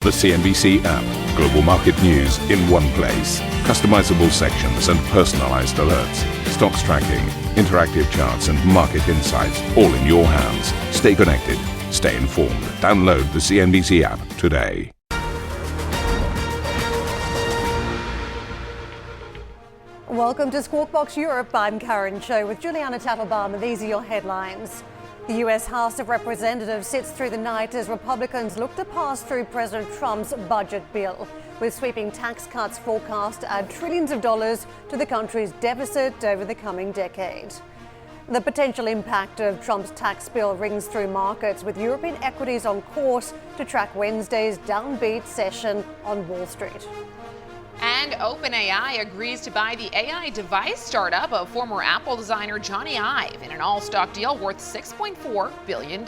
The CNBC app. Global market news in one place. Customizable sections and personalized alerts. Stocks tracking, interactive charts and market insights all in your hands. Stay connected. Stay informed. Download the CNBC app today. Welcome to Squawk Box Europe. I'm Karen Cho with Juliana Tattelbaum, and these are your headlines. The US House of Representatives sits through the night as Republicans look to pass through President Trump's budget bill, with sweeping tax cuts forecast to add trillions of dollars to the country's deficit over the coming decade. The potential impact of Trump's tax bill rings through markets, with European equities on course to track Wednesday's downbeat session on Wall Street. And OpenAI agrees to buy the AI device startup of former Apple designer Jony Ive in an all-stock deal worth $6.4 billion.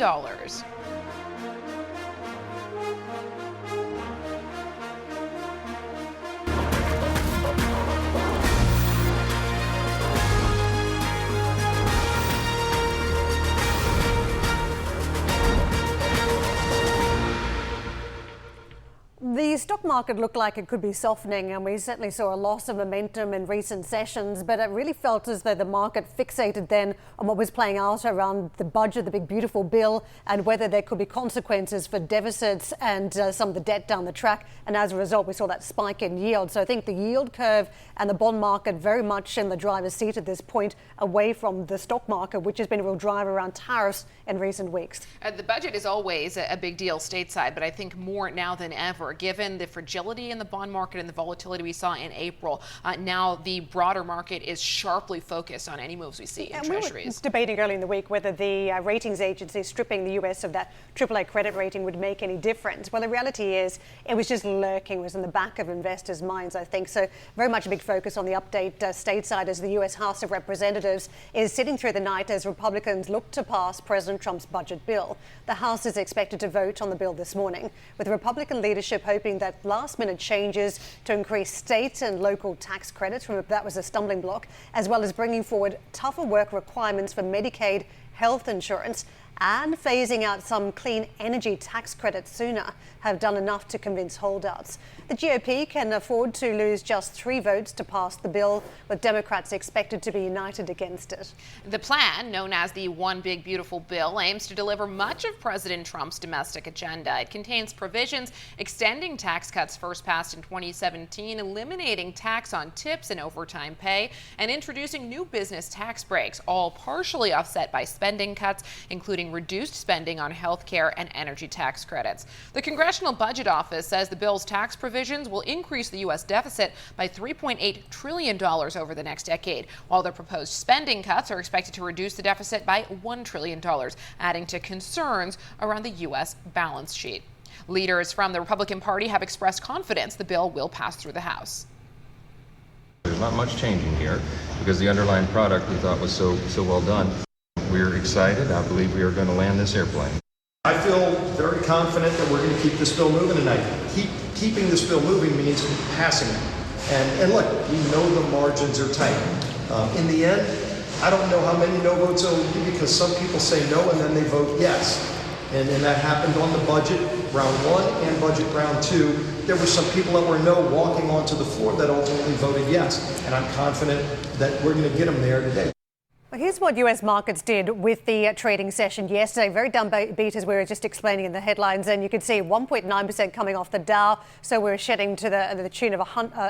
The stock market looked like it could be softening, and we certainly saw a loss of momentum in recent sessions, but it really felt as though the market fixated then on what was playing out around the budget, the big beautiful bill, and whether there could be consequences for deficits and some of the debt down the track. And as a result, we saw that spike in yield. So I think the yield curve and the bond market very much in the driver's seat at this point, away from the stock market, which has been a real driver around tariffs in recent weeks. The budget is always a big deal stateside, but I think more now than ever, given the fragility in the bond market and the volatility we saw in April. Now the broader market is sharply focused on any moves we see in treasuries. We were debating early in the week whether the ratings agency stripping the US of that AAA credit rating would make any difference. Well, the reality is it was just lurking, it was in the back of investors' minds, I think. So very much a big focus on the update stateside as the US House of Representatives is sitting through the night as Republicans look to pass President Trump's budget bill. The House is expected to vote on the bill this morning, with Republican leadership hoping that last-minute changes to increase state and local tax credits, that was a stumbling block, as well as bringing forward tougher work requirements for Medicaid health insurance and phasing out some clean energy tax credits sooner, have done enough to convince holdouts. The GOP can afford to lose just 3 votes to pass the bill, with Democrats expected to be united against it. The plan, known as the One Big Beautiful Bill, aims to deliver much of President Trump's domestic agenda. It contains provisions extending tax cuts first passed in 2017, eliminating tax on tips and overtime pay, and introducing new business tax breaks, all partially offset by spending cuts, including reduced spending on health care and energy tax credits. The Congressional Budget Office says the bill's tax provisions will increase the U.S. deficit by $3.8 trillion over the next decade, while the proposed spending cuts are expected to reduce the deficit by $1 trillion, adding to concerns around the U.S. balance sheet. Leaders from the Republican Party have expressed confidence the bill will pass through the House. There's not much changing here because the underlying product we thought was so well done. We're excited. I believe we are going to land this airplane. I feel very confident that we're going to keep this bill moving tonight. Keeping this bill moving means passing it. And look, we know the margins are tight. In the end, I don't know how many no votes there will be because some people say no and then they vote yes. And that happened on the budget round 1 and budget round 2. There were some people that were no walking onto the floor that ultimately voted yes. And I'm confident that we're going to get them there today. Well, here's what US markets did with the trading session yesterday. Very downbeat, as we were just explaining in the headlines. And you can see 1.9% coming off the Dow. So we're shedding to the tune of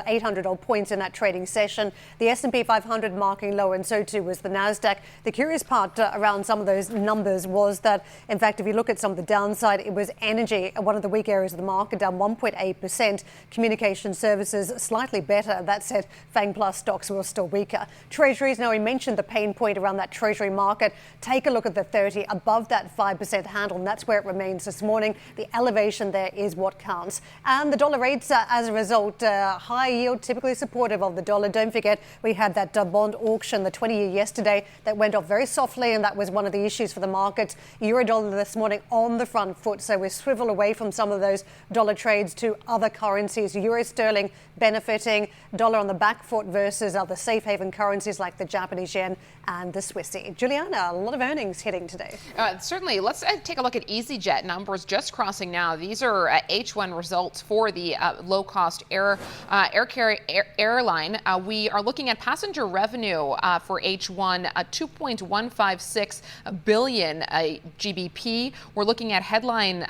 800 odd points in that trading session. The S&P 500 marking lower, and so too was the NASDAQ. The curious part around some of those numbers was that, in fact, if you look at some of the downside, it was energy, one of the weak areas of the market, down 1.8%. Communication services slightly better. That said, FANG Plus stocks were still weaker. Treasuries, now we mentioned the pain point around that treasury market. Take a look at the 30 above that 5% handle, and that's where it remains this morning. The elevation there is what counts. And the dollar rates, as a result, high yield, typically supportive of the dollar. Don't forget, we had that bond auction, the 20-year yesterday, that went off very softly, and that was one of the issues for the markets. Euro dollar this morning on the front foot, so we swivel away from some of those dollar trades to other currencies. Euro sterling benefiting, dollar on the back foot versus other safe haven currencies like the Japanese yen and and the Swissy. Juliana, a lot of earnings hitting today. Certainly. Let's take a look at EasyJet numbers just crossing now. These are H1 results for the low-cost airline. We are looking at passenger revenue for H1, 2.156 billion GBP. We're looking at Headline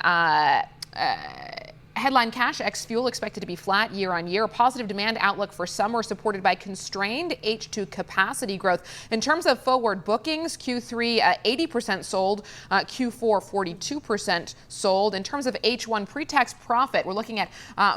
cash ex-fuel expected to be flat year on year. Positive demand outlook for summer supported by constrained H2 capacity growth. In terms of forward bookings, Q3 80% sold, Q4 42% sold. In terms of H1 pre-tax profit, we're looking at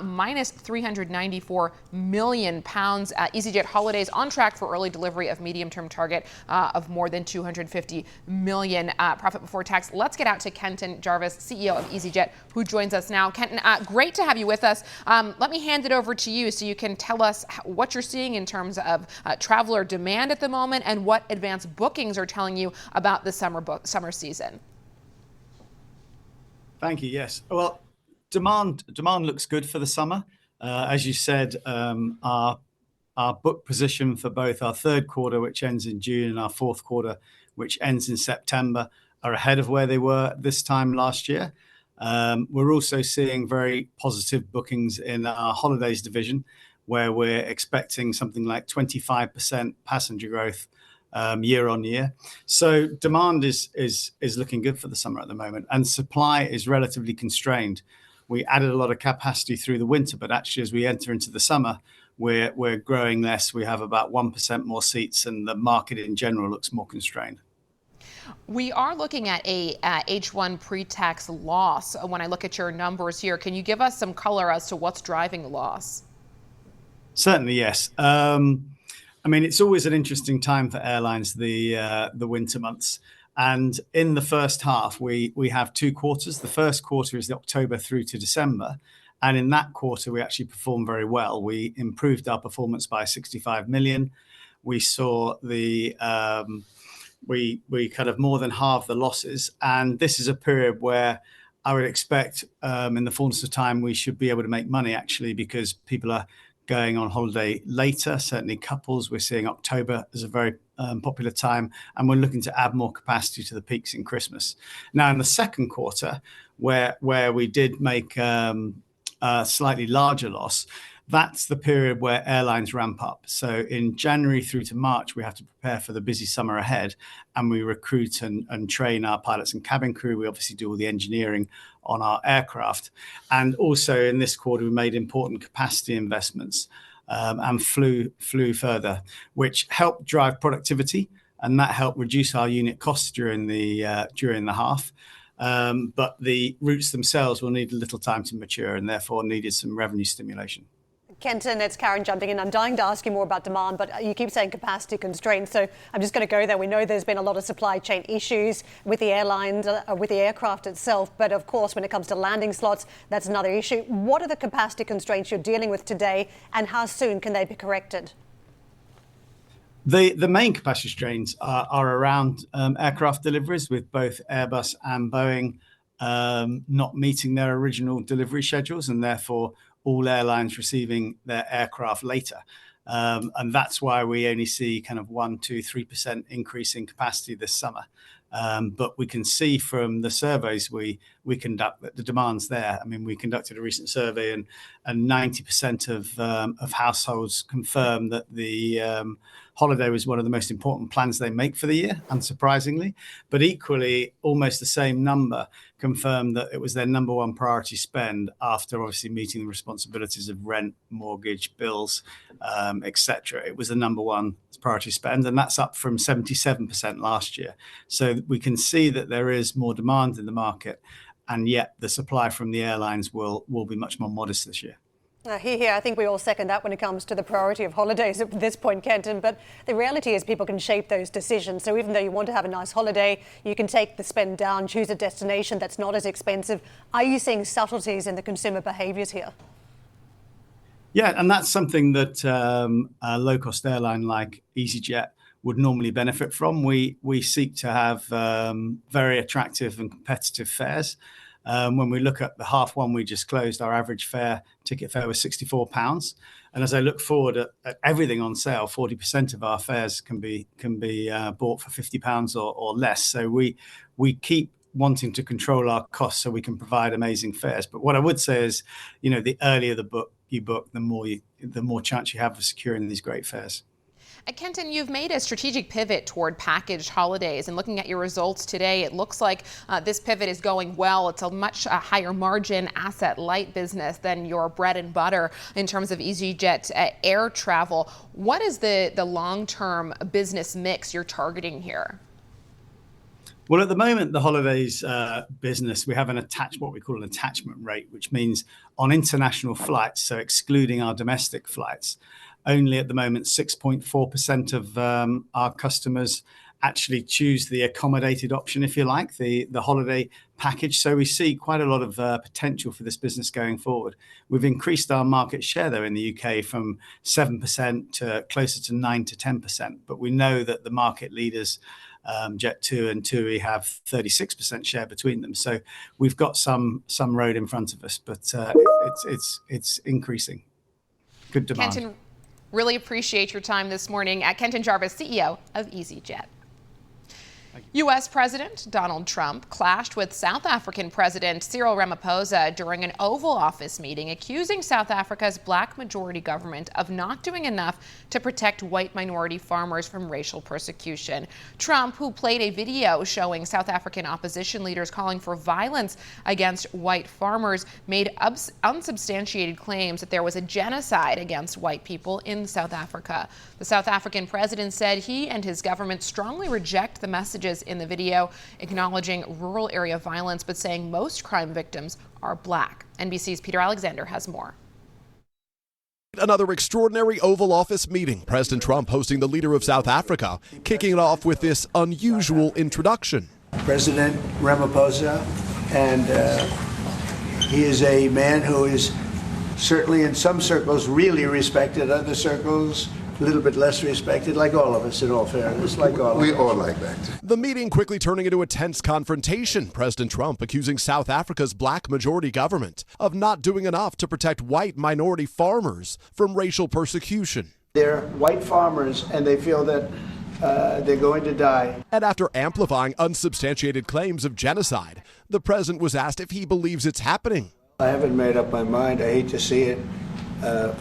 minus 394 million pounds. EasyJet holidays on track for early delivery of medium-term target of more than 250 million profit before tax. Let's get out to Kenton Jarvis, CEO of EasyJet, who joins us now. Kenton, great to have you with us. Let me hand it over to you so you can tell us what you're seeing in terms of traveler demand at the moment and what advanced bookings are telling you about the summer season. Thank you. Yes. Well, demand looks good for the summer. As you said, our book position for both our third quarter, which ends in June, and our fourth quarter, which ends in September, are ahead of where they were this time last year. We're also seeing very positive bookings in our holidays division, where we're expecting something like 25% passenger growth year on year. So demand is looking good for the summer at the moment, and supply is relatively constrained. We added a lot of capacity through the winter, but actually as we enter into the summer, we're growing less. We have about 1% more seats, and the market in general looks more constrained. We are looking at a H1 pre-tax loss when I look at your numbers here. Can you give us some color as to what's driving the loss? Certainly, yes. I mean, it's always an interesting time for airlines, the winter months. And in the first half, we have two quarters. The first quarter is the October through to December. And in that quarter, we actually performed very well. We improved our performance by 65 million. We saw we kind of more than halved the losses. And this is a period where I would expect in the fullness of time, we should be able to make money, actually, because people are going on holiday later, certainly couples. We're seeing October as a very popular time, and we're looking to add more capacity to the peaks in Christmas. Now, in the second quarter, where we did make a slightly larger loss, that's the period where airlines ramp up. So in January through to March, we have to prepare for the busy summer ahead, and we recruit and train our pilots and cabin crew. We obviously do all the engineering on our aircraft. And also in this quarter, we made important capacity investments and flew further, which helped drive productivity, and that helped reduce our unit costs during the half. But the routes themselves will need a little time to mature, and therefore needed some revenue stimulation. Kenton, it's Karen jumping in. I'm dying to ask you more about demand, but you keep saying capacity constraints, so I'm just going to go there. We know there's been a lot of supply chain issues with the airlines, with the aircraft itself, but of course, when it comes to landing slots, that's another issue. What are the capacity constraints you're dealing with today, and how soon can they be corrected? The main capacity strains are around aircraft deliveries, with both Airbus and Boeing not meeting their original delivery schedules, and therefore all airlines receiving their aircraft later. And that's why we only see kind of 1-3% increase in capacity this summer. But we can see from the surveys we conduct that the demand's there. I mean, we conducted a recent survey, and 90% of households confirm that the holiday was one of the most important plans they make for the year, unsurprisingly. But equally, almost the same number confirmed that it was their number one priority spend after obviously meeting the responsibilities of rent, mortgage, bills, etc. It was the number one priority spend, and that's up from 77% last year. So we can see that there is more demand in the market, and yet the supply from the airlines will be much more modest this year. Here, I think we all second that when it comes to the priority of holidays at this point, Kenton. But the reality is people can shape those decisions. So even though you want to have a nice holiday, you can take the spend down, choose a destination that's not as expensive. Are you seeing subtleties in the consumer behaviours here? Yeah, and that's something that a low-cost airline like EasyJet would normally benefit from. We seek to have very attractive and competitive fares. When we look at the half one we just closed, our average ticket fare was £64. And as I look forward at everything on sale, 40% of our fares can be bought for £50 or less. So we keep wanting to control our costs so we can provide amazing fares. But what I would say is, the earlier you book, the more chance you have of securing these great fares. Kenton, you've made a strategic pivot toward packaged holidays, and looking at your results today, it looks like this pivot is going well. It's a much higher margin asset light business than your bread and butter in terms of EasyJet air travel. What is the long-term business mix you're targeting here? Well, at the moment, the holidays business, we have what we call an attachment rate, which means on international flights, so excluding our domestic flights, only at the moment 6.4% of our customers actually choose the accommodated option, if you like, the holiday package. So we see quite a lot of potential for this business going forward. We've increased our market share, though, in the UK from 7% to closer to 9 to 10%. But we know that the market leaders, Jet2 and TUI, have 36% share between them. So we've got some road in front of us, but it's increasing. Good demand. Kenton, really appreciate your time this morning. Kenton Jarvis, CEO of EasyJet. U.S. President Donald Trump clashed with South African President Cyril Ramaphosa during an Oval Office meeting, accusing South Africa's black majority government of not doing enough to protect white minority farmers from racial persecution. Trump, who played a video showing South African opposition leaders calling for violence against white farmers, made unsubstantiated claims that there was a genocide against white people in South Africa. The South African president said he and his government strongly reject the messages in the video, acknowledging rural area violence, but saying most crime victims are black. NBC's Peter Alexander has more. Another extraordinary Oval Office meeting. President Trump hosting the leader of South Africa, kicking it off with this unusual introduction. President Ramaphosa, and he is a man who is certainly in some circles really respected, other circles a little bit less respected, like all of us, in all fairness, like all of us. We all like that. The meeting quickly turning into a tense confrontation. President Trump accusing South Africa's black majority government of not doing enough to protect white minority farmers from racial persecution. They're white farmers, and they feel that they're going to die. And after amplifying unsubstantiated claims of genocide, the president was asked if he believes it's happening. I haven't made up my mind. I hate to see it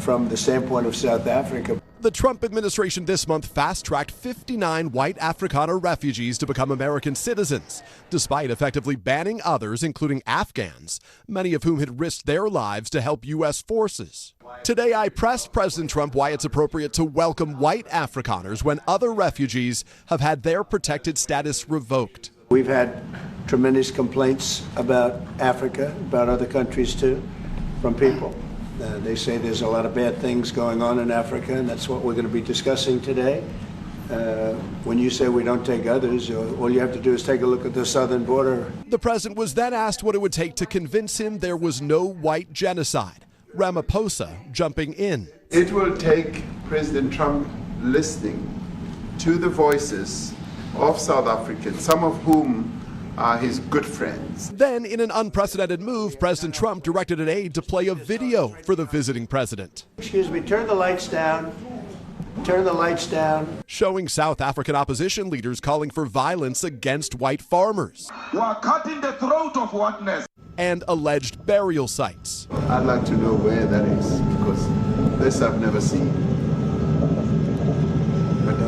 from the standpoint of South Africa. The Trump administration this month fast-tracked 59 white Afrikaner refugees to become American citizens, despite effectively banning others, including Afghans, many of whom had risked their lives to help U.S. forces. Today, I pressed President Trump why it's appropriate to welcome white Afrikaners when other refugees have had their protected status revoked. We've had tremendous complaints about Africa, about other countries too, from people. They say there's a lot of bad things going on in Africa, and that's what we're going to be discussing today. When you say we don't take others, all you have to do is take a look at the southern border. The president was then asked what it would take to convince him there was no white genocide. Ramaphosa jumping in. It will take President Trump listening to the voices of South Africans, some of whom are his good friends. Then, in an unprecedented move, President Trump directed an aide to play a video for the visiting president. Excuse me, turn the lights down. Turn the lights down. Showing South African opposition leaders calling for violence against white farmers. You are cutting the throat of whiteness. And alleged burial sites. I'd like to know where that is, because this I've never seen. But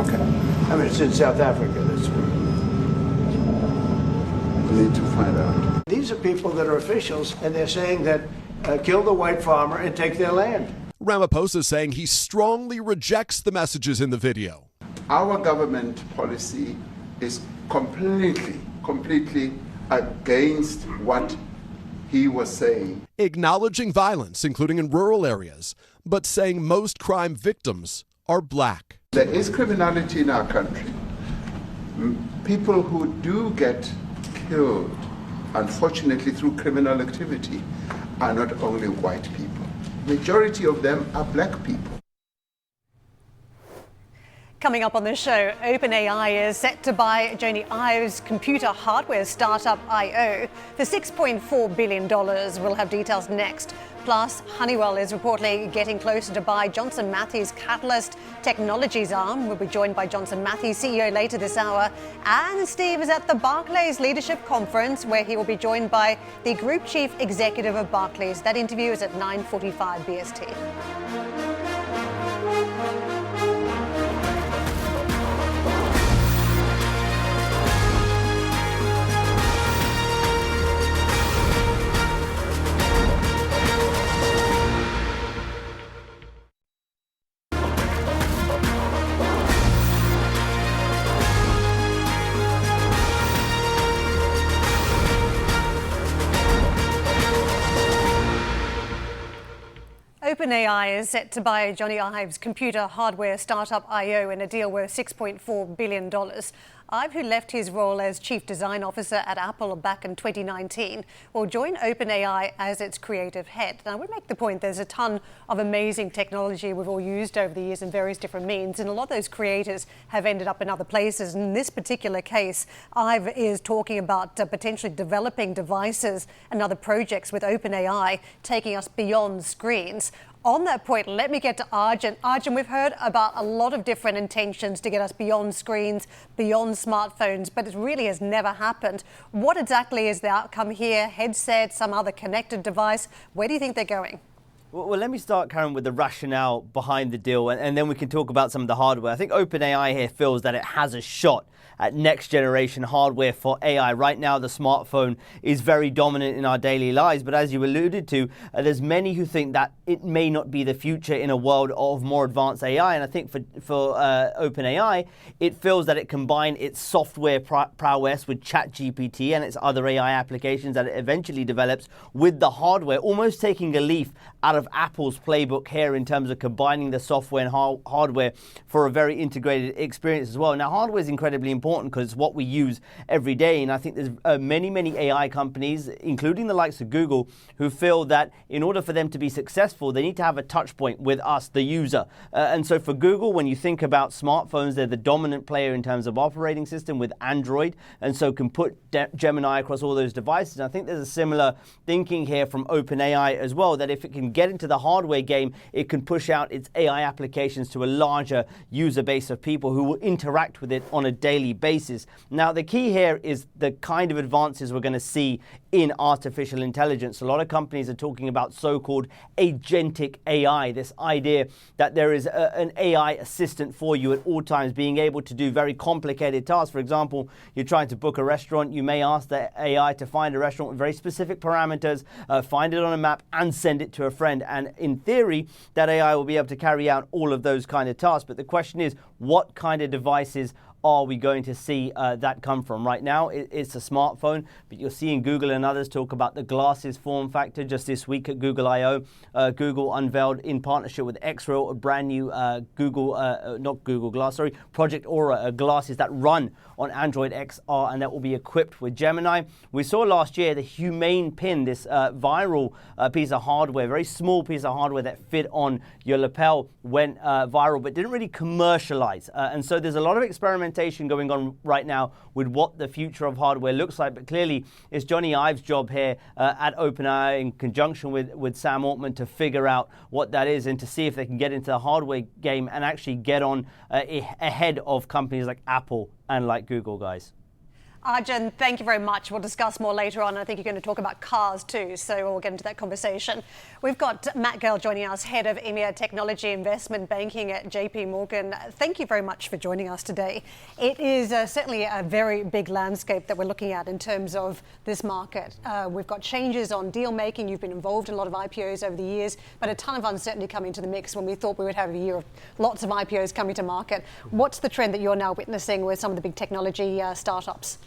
okay. I mean, it's in South Africa, that's where. We need to find out. These are people that are officials, and they're saying that kill the white farmer and take their land. Ramaphosa saying he strongly rejects the messages in the video. Our government policy is completely against what he was saying. Acknowledging violence, including in rural areas, but saying most crime victims are black. There is criminality in our country. People who do get killed, unfortunately, through criminal activity are not only white people. Majority of them are black people. Coming up on the show, OpenAI is set to buy Jony Ive's computer hardware startup IO for $6.4 billion. We'll have details next. Plus, Honeywell is reportedly getting closer to buy Johnson Matthey's Catalyst Technologies arm. We'll be joined by Johnson Matthey CEO later this hour. And Steve is at the Barclays Leadership Conference, where he will be joined by the Group Chief Executive of Barclays. That interview is at 9:45 BST. OpenAI is set to buy Jony Ive's computer hardware startup IO in a deal worth $6.4 billion. Ive, who left his role as Chief Design Officer at Apple back in 2019, will join OpenAI as its creative head. Now, I would make the point there's a ton of amazing technology we've all used over the years in various different means, and a lot of those creators have ended up in other places. In this particular case, Ive is talking about potentially developing devices and other projects with OpenAI, taking us beyond screens. On that point, let me get to Arjun. Arjun, we've heard about a lot of different intentions to get us beyond screens, beyond smartphones, but it really has never happened. What exactly is the outcome here? Headset, some other connected device? Where do you think they're going? Well, let me start, Karen, with the rationale behind the deal, and then we can talk about some of the hardware. I think OpenAI here feels that it has a shot at next generation hardware for AI. Right now, the smartphone is very dominant in our daily lives, but as you alluded to, there's many who think that it may not be the future in a world of more advanced AI. And I think for OpenAI, it feels that it combined its software prowess with ChatGPT and its other AI applications that it eventually develops with the hardware, almost taking a leaf out of Apple's playbook here in terms of combining the software and hardware for a very integrated experience as well. Now, hardware is incredibly important because it's what we use every day. And I think there's many AI companies, including the likes of Google, who feel that in order for them to be successful, they need to have a touch point with us, the user. And so for Google, when you think about smartphones, they're the dominant player in terms of operating system with Android, and so can put Gemini across all those devices. And I think there's a similar thinking here from OpenAI as well, that if it can get into the hardware game, it can push out its AI applications to a larger user base of people who will interact with it on a daily basis. Now, the key here is the kind of advances we're going to see in artificial intelligence. A lot of companies are talking about so-called agentic AI, this idea that there is an AI assistant for you at all times, being able to do very complicated tasks. For example, you're trying to book a restaurant, you may ask the AI to find a restaurant with very specific parameters, find it on a map and send it to a friend. And in theory, that AI will be able to carry out all of those kind of tasks. But the question is, what kind of devices are we going to see that come from? Right now, it's a smartphone, but you're seeing Google and others talk about the glasses form factor. Just this week at Google I/O, Google unveiled in partnership with X-Ray a brand new Project Aura glasses that run on Android XR and that will be equipped with Gemini. We saw last year the Humane Pin, this viral piece of hardware, very small piece of hardware that fit on your lapel, went viral, but didn't really commercialize. And so there's a lot of experimentation going on right now with what the future of hardware looks like. But clearly, it's Jony Ive's job here at OpenAI in conjunction with Sam Altman to figure out what that is and to see if they can get into the hardware game and actually get on ahead of companies like Apple and like Google, guys. Arjun, thank you very much. We'll discuss more later on. I think you're going to talk about cars too, so we'll get into that conversation. We've got Matt Gale joining us, head of EMEA Technology Investment Banking at JP Morgan. Thank you very much for joining us today. It is certainly a very big landscape that we're looking at in terms of this market. We've got changes on deal making. You've been involved in a lot of IPOs over the years, but a ton of uncertainty coming to the mix when we thought we would have a year of lots of IPOs coming to market. What's the trend that you're now witnessing with some of the big technology startups?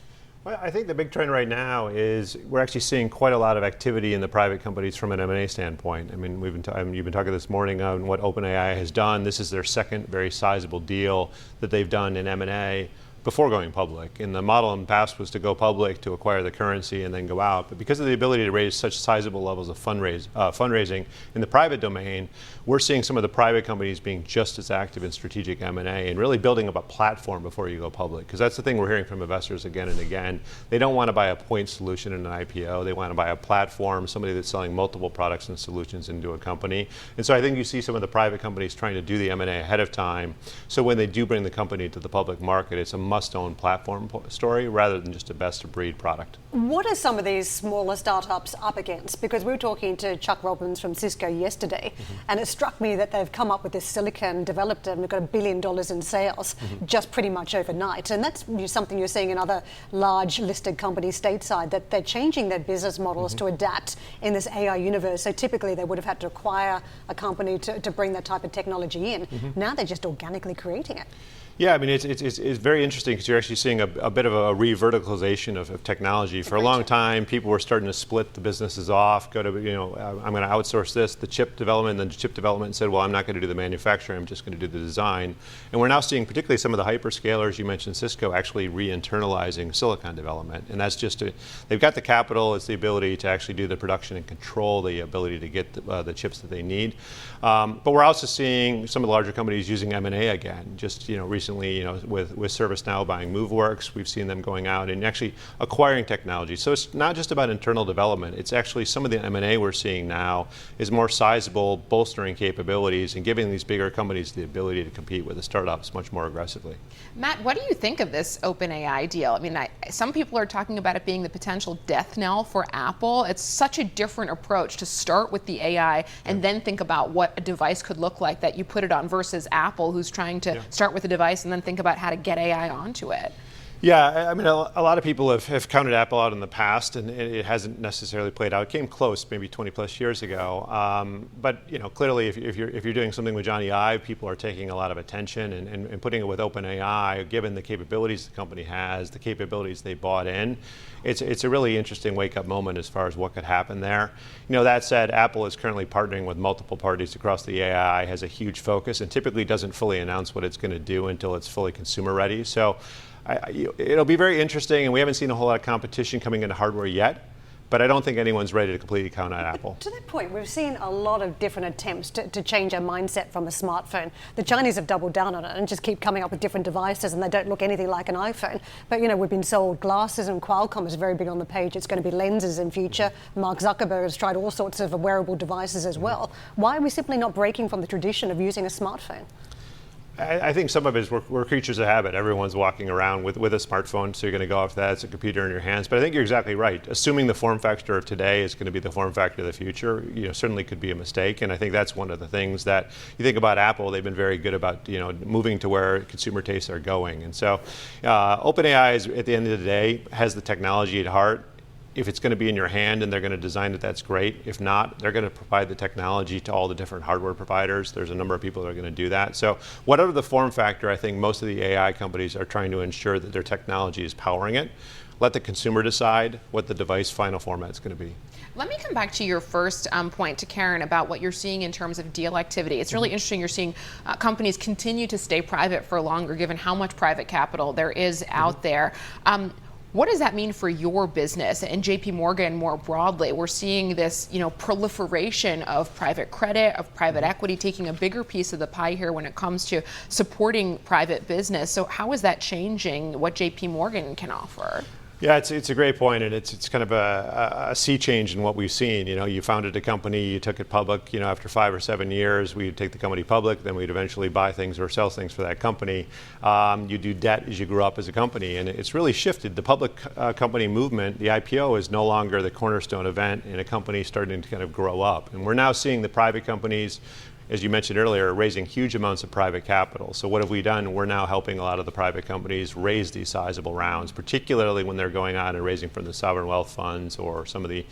Well, I think the big trend right now is we're actually seeing quite a lot of activity in the private companies from an M&A standpoint. I mean, you've been talking this morning on what OpenAI has done. This is their second very sizable deal that they've done in M&A. before going public. And the model in the past was to go public, to acquire the currency, and then go out. But because of the ability to raise such sizable levels of fundraising in the private domain, we're seeing some of the private companies being just as active in strategic M&A and really building up a platform before you go public. Because that's the thing we're hearing from investors again and again. They don't want to buy a point solution in an IPO. They want to buy a platform, somebody that's selling multiple products and solutions into a company. And so I think you see some of the private companies trying to do the M&A ahead of time. So when they do bring the company to the public market, it's a must-own platform story rather than just a best-of-breed product. What are some of these smaller startups up against? Because we were talking to Chuck Robbins from Cisco yesterday, and it struck me that they've come up with this silicon, developed it, and they've got $1 billion in sales just pretty much overnight. And that's something you're seeing in other large listed companies stateside, that they're changing their business models to adapt in this AI universe. So typically they would have had to acquire a company to bring that type of technology in. Now they're just organically creating it. Yeah, I mean, it's very interesting because you're actually seeing a bit of a re-verticalization of technology. For a long time, people were starting to split the businesses off, go to, I'm going to outsource this, the chip development, and then chip development said, well, I'm not going to do the manufacturing, I'm just going to do the design. And we're now seeing particularly some of the hyperscalers, you mentioned Cisco, actually re-internalizing silicon development. And that's just, they've got the capital, it's the ability to actually do the production and control the ability to get the chips that they need. But we're also seeing some of the larger companies using M&A again, just, recently, with ServiceNow buying MoveWorks, we've seen them going out and actually acquiring technology. So it's not just about internal development. It's actually some of the M&A we're seeing now is more sizable, bolstering capabilities and giving these bigger companies the ability to compete with the startups much more aggressively. Matt, what do you think of this OpenAI deal? I mean, some people are talking about it being the potential death knell for Apple. It's such a different approach to start with the AI and then think about what a device could look like that you put it on versus Apple, who's trying to start with a device and then think about how to get AI onto it. Yeah, I mean, a lot of people have counted Apple out in the past, and it hasn't necessarily played out. It came close maybe 20 plus years ago. But clearly, if you're doing something with Jony Ive, people are taking a lot of attention and putting it with OpenAI, given the capabilities the company has, the capabilities they bought in. It's a really interesting wake-up moment as far as what could happen there. That said, Apple is currently partnering with multiple parties across the AI, has a huge focus, and typically doesn't fully announce what it's going to do until it's fully consumer ready. So it'll be very interesting, and we haven't seen a whole lot of competition coming into hardware yet, but I don't think anyone's ready to completely count out Apple. To that point, we've seen a lot of different attempts to change our mindset from a smartphone. The Chinese have doubled down on it and just keep coming up with different devices, and they don't look anything like an iPhone. But we've been sold glasses, and Qualcomm is very big on the page. It's going to be lenses in future. Mark Zuckerberg has tried all sorts of wearable devices as well. Why are we simply not breaking from the tradition of using a smartphone? I think some of it is we're creatures of habit. Everyone's walking around with a smartphone, so you're going to go off that. It's a computer in your hands. But I think you're exactly right. Assuming the form factor of today is going to be the form factor of the future, certainly could be a mistake. And I think that's one of the things that you think about Apple. They've been very good about moving to where consumer tastes are going. And so OpenAI is, at the end of the day, has the technology at heart. If it's going to be in your hand and they're going to design it, that's great. If not, they're going to provide the technology to all the different hardware providers. There's a number of people that are going to do that. So whatever the form factor, I think most of the AI companies are trying to ensure that their technology is powering it. Let the consumer decide what the device final format is going to be. Let me come back to your first point to Karen about what you're seeing in terms of deal activity. It's really interesting. You're seeing companies continue to stay private for longer, given how much private capital there is out there. What does that mean for your business and JP Morgan more broadly? We're seeing this, proliferation of private credit, of private equity taking a bigger piece of the pie here when it comes to supporting private business. So how is that changing what JP Morgan can offer? Yeah, it's a great point, and it's kind of a sea change in what we've seen. You founded a company, you took it public. After 5 or 7 years, we'd take the company public, then we'd eventually buy things or sell things for that company. You do debt as you grew up as a company, and it's really shifted. The public company movement, the IPO, is no longer the cornerstone event in a company starting to kind of grow up. And we're now seeing the private companies, as you mentioned earlier, raising huge amounts of private capital. So what have we done? We're now helping a lot of the private companies raise these sizable rounds, particularly when they're going out and raising from the sovereign wealth funds or some of the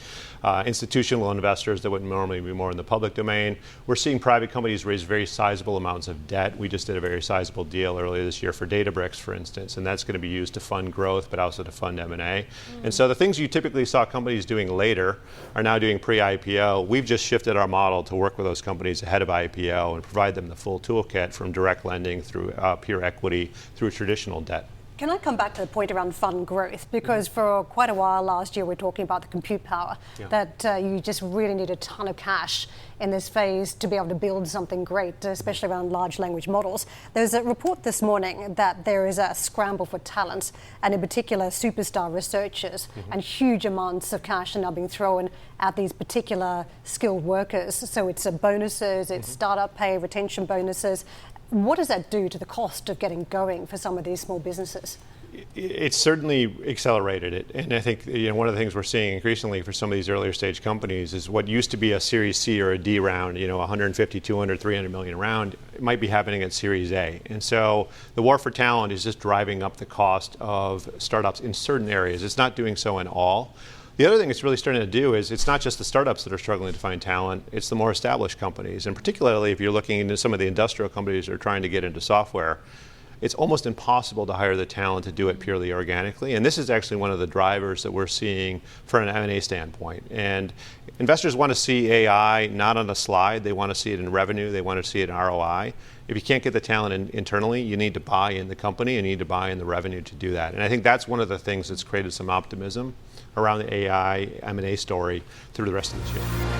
institutional investors that would normally be more in the public domain. We're seeing private companies raise very sizable amounts of debt. We just did a very sizable deal earlier this year for Databricks, for instance, and that's going to be used to fund growth, but also to fund M&A. And so the things you typically saw companies doing later are now doing pre-IPO. We've just shifted our model to work with those companies ahead of IPO and provide them the full toolkit from direct lending through pure equity through traditional debt. Can I come back to the point around fund growth? Because for quite a while last year, we were talking about the compute power, that you just really need a ton of cash in this phase to be able to build something great, especially around large language models. There's a report this morning that there is a scramble for talent, and in particular, superstar researchers, and huge amounts of cash are now being thrown at these particular skilled workers. So it's bonuses, it's startup pay, retention bonuses. What does that do to the cost of getting going for some of these small businesses? It's certainly accelerated it. And I think one of the things we're seeing increasingly for some of these earlier stage companies is what used to be a Series C or a D round, 150, 200, 300 million round, it might be happening at Series A. And so the war for talent is just driving up the cost of startups in certain areas. It's not doing so in all. The other thing it's really starting to do is it's not just the startups that are struggling to find talent, it's the more established companies. And particularly if you're looking into some of the industrial companies that are trying to get into software, it's almost impossible to hire the talent to do it purely organically. And this is actually one of the drivers that we're seeing from an M&A standpoint. And investors want to see AI not on a slide, they want to see it in revenue, they want to see it in ROI. If you can't get the talent internally, you need to buy in the company and you need to buy in the revenue to do that. And I think that's one of the things that's created some optimism around the AI M&A story through the rest of this year.